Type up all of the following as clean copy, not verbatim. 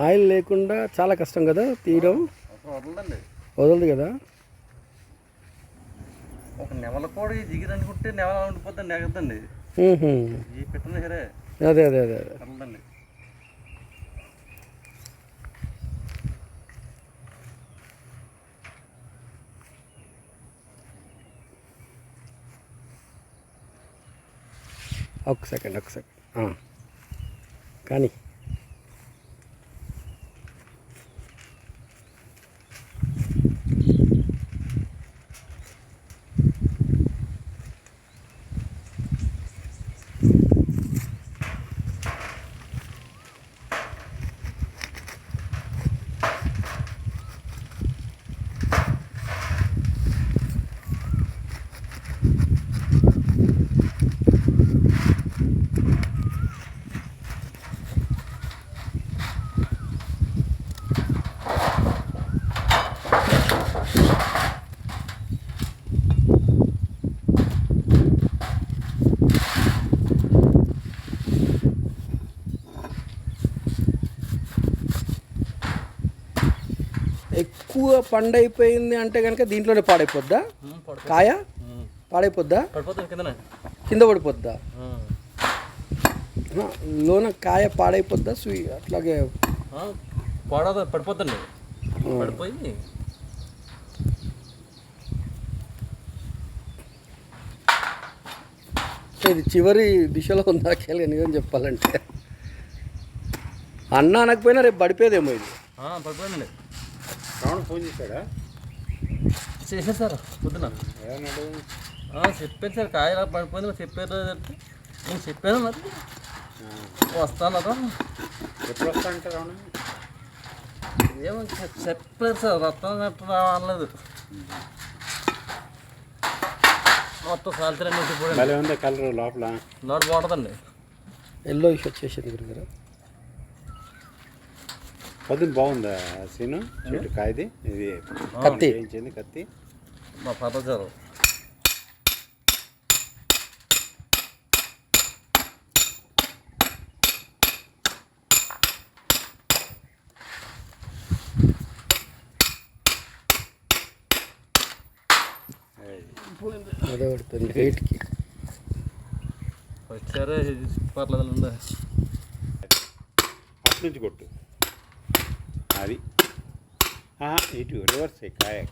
Oil లేకుండా చాలా కష్టం కదా తీయడం. వదలదు కదా. ఒక నెవల కూడా దిగిరు అనుకుంటే నెవల ఉండిపోతుంది నెగదండి. ఈ పెట్టిన సరే అదే అదే అదే వదలండి. ఒక సెకండ్ కానీ ఎక్కువ పండైపోయింది అంటే కనుక దీంట్లోనే పాడైపోద్దా కాయ? పాడైపోద్దా? కింద పడిపోద్దా? లోన కాయ పాడైపోద్దా? అట్లాగే పడిపోద్దండి. పడిపోయి ఇది చివరి దిశలో ఉందా నిజం చెప్పాలంటే. అన్న అనకపోయినా రేపు పడిపోయేదేమో ఇది. పడిపోయిందండి. రావణ ఫోన్ చేశాడా? చేశాను సార్ పొద్దున. చెప్పాను సార్ కాయ పడిపోయింది చెప్పారు. నేను చెప్పాను మరి వస్తాను. ఎప్పుడు వస్తానంటే రావణ ఏమో చెప్పలేదు సార్. రత్నం గట్ట రావట్లేదు. మొత్తం సాల్తీ ఉంది కలర్ లోపల బాగుంటుందండి. ఎల్లో ఇష్యూ వచ్చేసింది గురుగారు. పొద్దున్న బాగుందా సీను? చెట్టు కాయది ఇది కత్తి వేయించింది కత్తి మా ఫాదర్ సార్. అదే పడుతుంది వెయిట్కి. వచ్చారే పర్లేదు. అటు నుంచి కొట్టు. అది ఇటు రివర్స్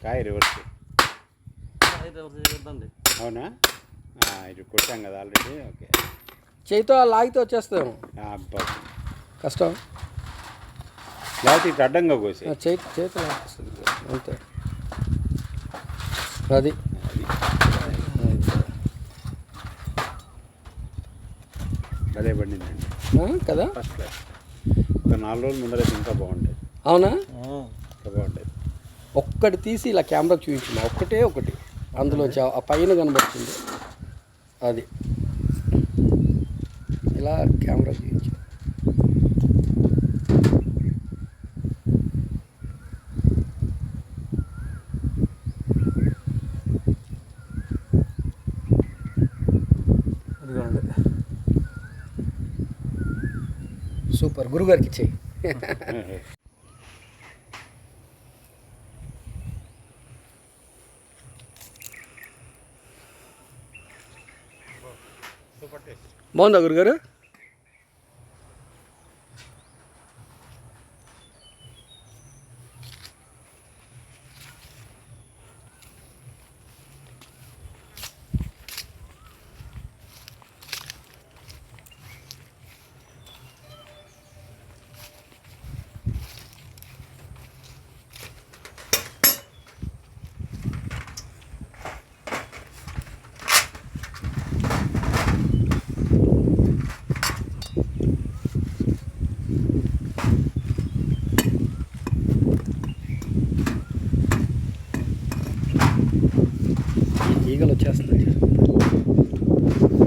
కాయ రివర్స్. అవునా? ఇటు కొట్టాం కదా ఆల్రెడీ. ఓకే. చేతితో లాగితే వచ్చేస్తాము. కష్టం. లేకపోతే ఇటు అడ్డంగా కోసి చేతితో లాగేస్తుంది అంతే. అది భలే పడిందండి కదా. First class. ఒక 4 రోజుల ముందర ఇంకా బాగుండేది. అవునా? ఇంకా బాగుండేది. ఒక్కటి తీసి ఇలా కెమెరాకి చూపించింది. ఒకటి అందులోంచి ఆ పైన కనబడుతుంది. అది ఇలా కెమెరా చూపించింది. సూపర్. గురుగారికి ఇచ్చేయి. బాగుందా గురుగారు?